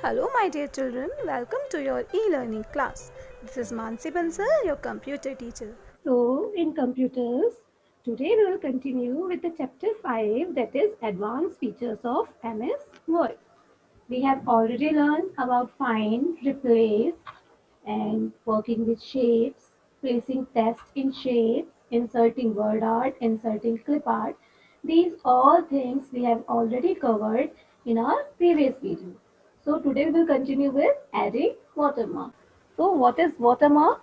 Hello my dear children, welcome to your e-learning class. This is Mansi Bansal, your computer teacher. So, in computers, today we will continue with the chapter 5, that is advanced features of MS Word. We have already learned about find, replace, and working with shapes, placing text in shapes, inserting word art, inserting clip art. These all things we have already covered in our previous video. So today we will continue with adding watermark. So what is watermark?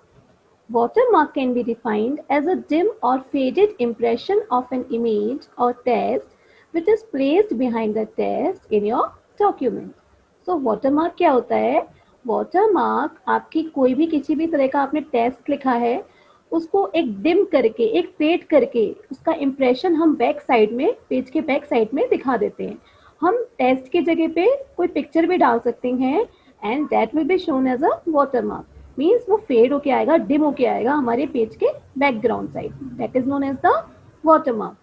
Watermark can be defined as a dim or faded impression of an image or text which is placed behind the text in your document. So watermark क्या होता है? Watermark आपकी कोई भी किसी भी तरह का आपने टेक्स्ट लिखा है उसको एक डिम करके एक फेड करके उसका इम्प्रेशन हम बैक साइड में पेज के बैक साइड में दिखा देते हैं. हम टेक्स्ट की जगह पे कोई पिक्चर भी डाल सकते हैं and that will be shown as a watermark. Means वो फेड होके आएगा, डिम होके आएगा हमारे पेज के background side. That is known as the watermark.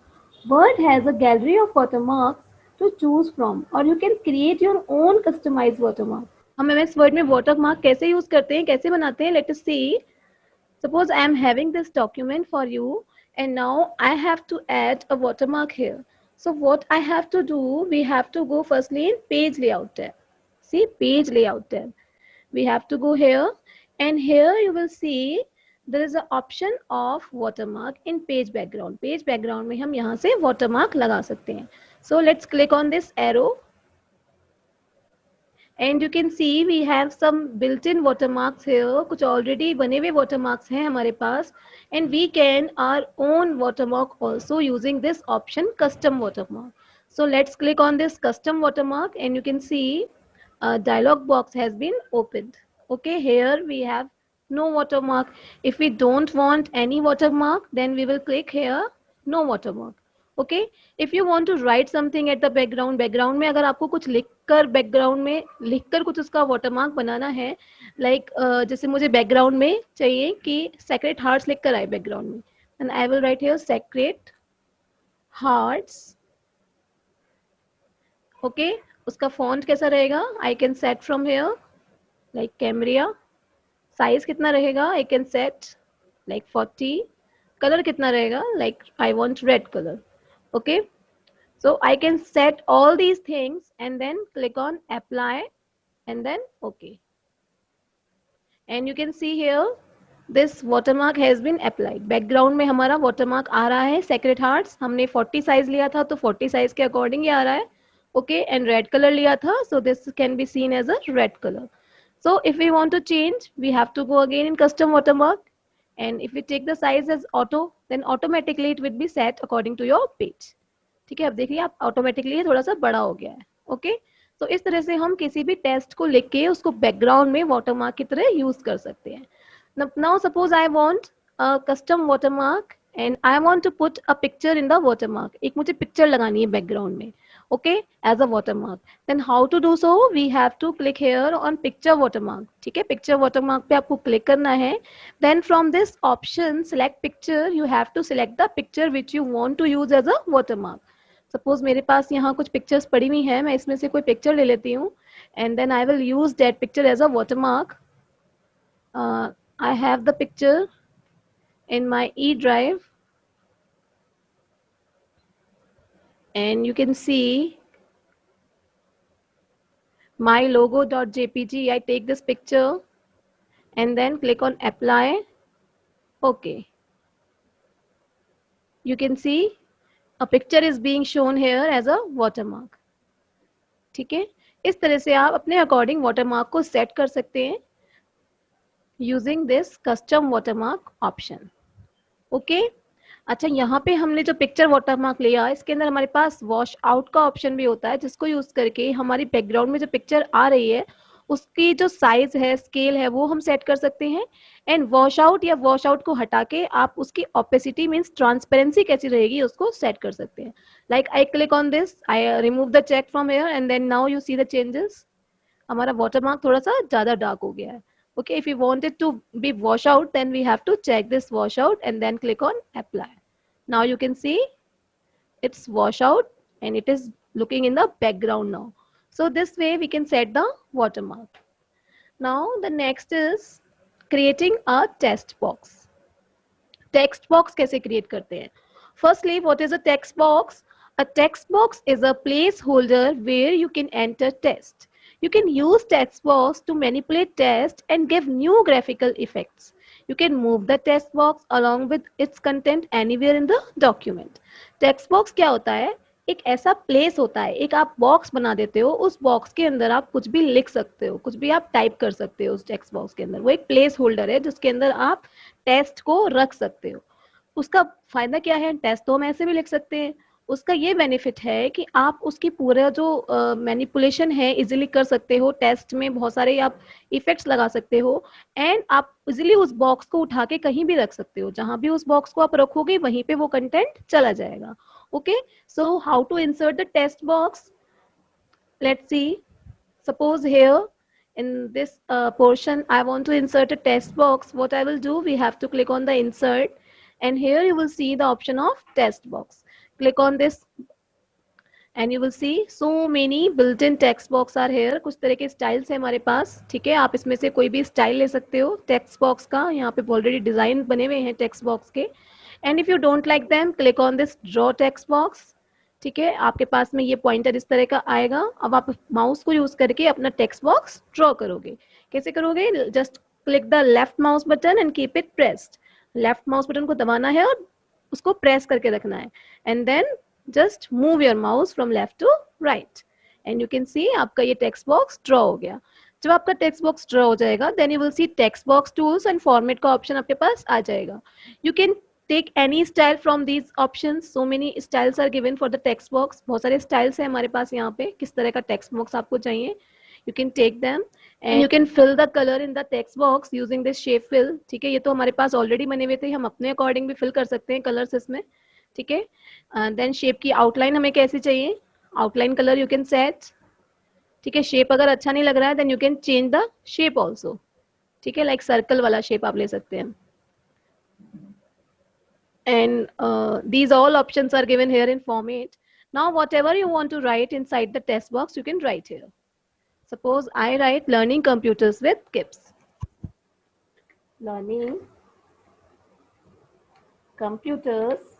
Word has a gallery of watermarks to choose from, or you can create your own customized watermark. हम MS Word में watermark कैसे use करते हैं, कैसे बनाते हैं? Let us see. Suppose I am having this document for you, and now I have to add a watermark here. So what I have to do, we have to go firstly in page layout tab. See, page layout tab. We have to go here, and here you will see there is an option of watermark in page background. Page background में हम यहाँ से watermark लगा सकते हैं. So let's click on this arrow, and you can see we have some built-in watermarks here. कुछ already बने हुए watermarks हैं हमारे पास, and we can our own watermark also using this option custom watermark. So let's click on this custom watermark, and you can see a dialog box has been opened. Okay, here we have no watermark. If we don't want any watermark, then we will click here no watermark. Okay, if you want to write something at the background में अगर आपको कुछ लिखकर background में लिखकर कुछ उसका watermark बनाना है, लाइक जैसे मुझे बैकग्राउंड में चाहिए कि सेक्रेट हार्ट्स लिखकर आए बैकग्राउंड में, and I will write here secret hearts. Okay, उसका फॉन्ट कैसा रहेगा? I can set from here like Cambria. Size कितना रहेगा? I can set like 40. Colour कितना रहेगा? Like I want red colour. Okay, so I can set all these things and then click on apply and then OK, and you can see here this watermark has been applied. background में हमारा watermark आ रहा है sacred hearts. हमने 40 size लिया था तो 40 size के according ये आ रहा है. Okay, and red color लिया था, so this can be seen as a red color. So if we want to change, we have to go again in custom watermark, and if we take the size as auto, then automatically it will be set according to your page. ठीक है, अब देखिए आप automatically ये थोड़ा सा बड़ा हो गया है. ओके, तो इस तरह से हम किसी भी टेक्स्ट को लिख के उसको बैकग्राउंड में वाटरमार्क की तरह यूज कर सकते हैं. Now suppose I want a custom watermark and I want to put a picture in the watermark. एक मुझे पिक्चर लगानी है बैकग्राउंड में, okay, as a watermark. Then how to do so? We have to click here on picture watermark. ठीक है, picture watermark पे आपको click करना है. Then from this option select picture, you have to select the picture which you want to use as a watermark. Suppose मेरे पास यहाँ कुछ पिक्चर्स पड़ी हुई हैं, मैं इसमें से कोई पिक्चर ले लेती हूँ, and then I will use that picture as a watermark. I have the picture in my E drive, and you can see my logo.jpg. I take this picture and then click on apply. Okay, you can see a picture is being shown here as a watermark. ठीक है, इस तरह से आप अपने according watermark को set कर सकते हैं using this custom watermark option. Okay, अच्छा, यहाँ पे हमने जो पिक्चर वाटरमार्क लिया इसके अंदर हमारे पास वॉश आउट का ऑप्शन भी होता है, जिसको यूज करके हमारी बैकग्राउंड में जो पिक्चर आ रही है उसकी जो साइज है, स्केल है, वो हम सेट कर सकते हैं. एंड वॉश आउट या वॉश आउट को हटा के आप उसकी ऑपेसिटी मीन्स ट्रांसपेरेंसी कैसी रहेगी उसको सेट कर सकते हैं. Like I click on this, I remove the check from here, and then now you see the changes. हमारा वाटरमार्क थोड़ा सा ज्यादा डार्क हो गया है. Okay, if you want it to be wash out, then we have to check this wash out and then click on apply. Now you can see it's wash out and it is looking in the background now. So this way we can set the watermark. Now the next is creating a text box. Text box कैसे create करते हैं? Firstly, what is a text box? A text box is a placeholder where you can enter text. You can use text box to manipulate text and give new graphical effects. You can move the text box along with its content anywhere in the document. Text box क्या होता है? एक ऐसा place होता है, एक आप box बना देते हो, उस बॉक्स के अंदर आप कुछ भी लिख सकते हो, कुछ भी आप टाइप कर सकते हो उस टेक्स्ट बॉक्स के अंदर. वो एक प्लेस होल्डर है जिसके अंदर आप टेस्ट को रख सकते हो. उसका फायदा क्या है? टेस्ट तो हम ऐसे भी लिख सकते हैं. उसका ये बेनिफिट है कि आप उसकी पूरा जो मैनिपुलेशन है इजीली कर सकते हो. टेस्ट में बहुत सारे आप इफेक्ट्स लगा सकते हो एंड आप इजीली उस बॉक्स को उठा के कहीं भी रख सकते हो. जहां भी उस बॉक्स को आप रखोगे वहीं पे वो कंटेंट चला जाएगा. Okay, so how to insert the text box? Let's see. Suppose here in this portion I want to insert a text box. What I will do, we have to click on the insert and here you will see the option of text box. Click on this and you will see so many built-in text box are here. कुछ तरह के styles है हमारे पास. ठीक है, आप इसमें से कोई भी style ले सकते हो text box का. यहाँ पे already design बने हुए हैं text box के. And if you don't like them, click on this draw text box. ठीक है, आपके पास में ये पॉइंटर इस तरह का आएगा. अब आप माउस को यूज करके अपना टेक्स्ट बॉक्स ड्रॉ करोगे. कैसे करोगे? Just click the left mouse button and keep it pressed. Left mouse button को दबाना है और उसको प्रेस करके रखना है and then just move your mouse from left to right and you can see आपका ये टेक्स्ट बॉक्स ड्रॉ हो गया. जब आपका टेक्स्ट बॉक्स ड्रॉ हो जाएगा then you will see text box tools and format का ऑप्शन आपके पास आ जाएगा. You can take any style from these options. So many styles are given for the text box. बहुत सारे styles हैं हमारे पास यहाँ पे. किस तरह का text box आपको चाहिए, you can take them and you can fill the color in the text box using this shape fill. ठीक है, ये तो हमारे पास already बने हुए थे, हम अपने अकॉर्डिंग भी fill कर सकते हैं colors इसमें. ठीक है, then shape की outline हमें कैसी चाहिए, outline color you can set. ठीक है, shape अगर अच्छा नहीं लग रहा है then you can change the shape also. ठीक है, like circle वाला shape आप ले सकते हैं. And these all options are given here in format. Now whatever you want to write inside the text box you can write here. Suppose I write learning computers with KIPS. Learning computers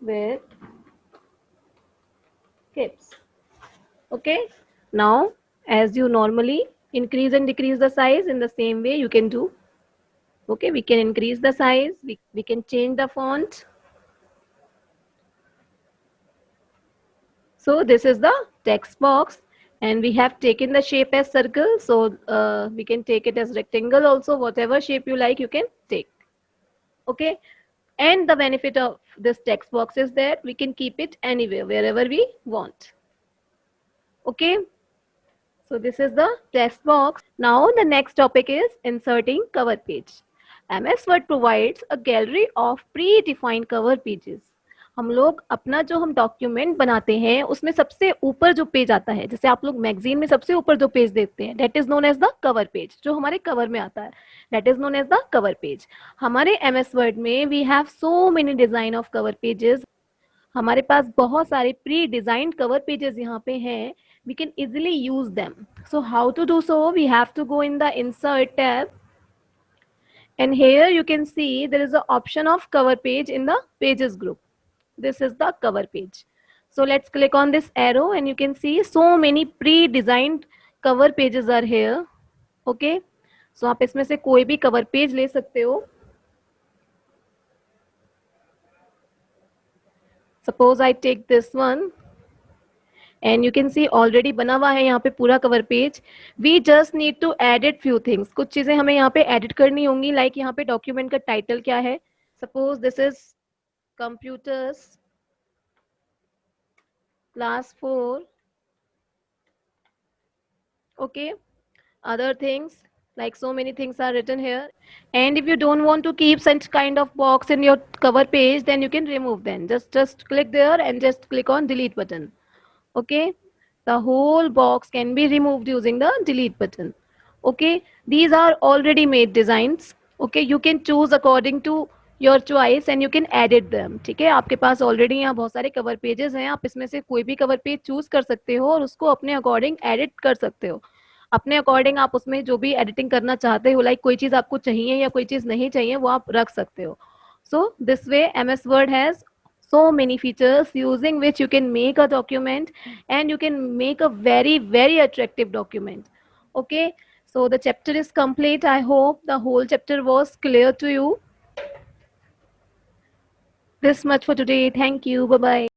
with KIPS. Okay, now as you normally increase and decrease the size, in the same way you can do. Okay, we can increase the size, we can change the font. So this is the text box and we have taken the shape as circle, so we can take it as rectangle also. Whatever shape you like you can take. Okay, and the benefit of this text box is that we can keep it anywhere, wherever we want. Okay, so this is the text box. Now the next topic is inserting cover page. MS Word provides a gallery of predefined cover pages. हम लोग अपना जो हम document बनाते हैं उसमें सबसे ऊपर जो पेज आता है, जैसे आप लोग मैगजीन में सबसे ऊपर जो पेज देखते हैं, that is known as the cover page. जो हमारे कवर में आता है that is known as the cover page. हमारे MS Word में we have so many design of cover pages. हमारे पास बहुत सारे प्री डिजाइंड कवर पेजेस यहाँ पे हैं. We can easily use them. So how to do so? We have to go in the insert tab. And here you can see there is an option of cover page in the pages group. This is the cover page. So let's click on this arrow and you can see so many pre-designed cover pages are here. Okay. So आप इसमें से कोई भी cover page ले सकते हो. Suppose I take this one. And you can see already बना हुआ है यहाँ पे पूरा cover page. We just need to edit few things. कुछ चीजें हमें यहाँ पे edit करनी होंगी, like यहाँ पे डॉक्यूमेंट का टाइटल क्या है. Suppose this is computers class 4. Okay. Other things like so many things are written here. And if you don't want to keep such kind of box in your cover page, then you can remove them. Just click there and just click on delete button. Okay, the whole box can be removed using the delete button. Okay, these are already made designs. Okay, you can choose according to your choice and you can edit them. ठीक है, आपके पास already यहाँ बहुत सारे cover pages हैं, आप इसमें से कोई भी कवर पेज चूज कर सकते हो और उसको अपने अकॉर्डिंग एडिट कर सकते हो। अपने अकॉर्डिंग आप उसमें जो भी एडिटिंग करना चाहते हो, लाइक कोई चीज आपको चाहिए या कोई चीज नहीं चाहिए, वो आप रख सकते हो। So this way MS Word has so many features using which you can make a document and you can make a very attractive document. Okay, so the chapter is complete. I hope the whole chapter was clear to you. This much for today. Thank you. Bye bye.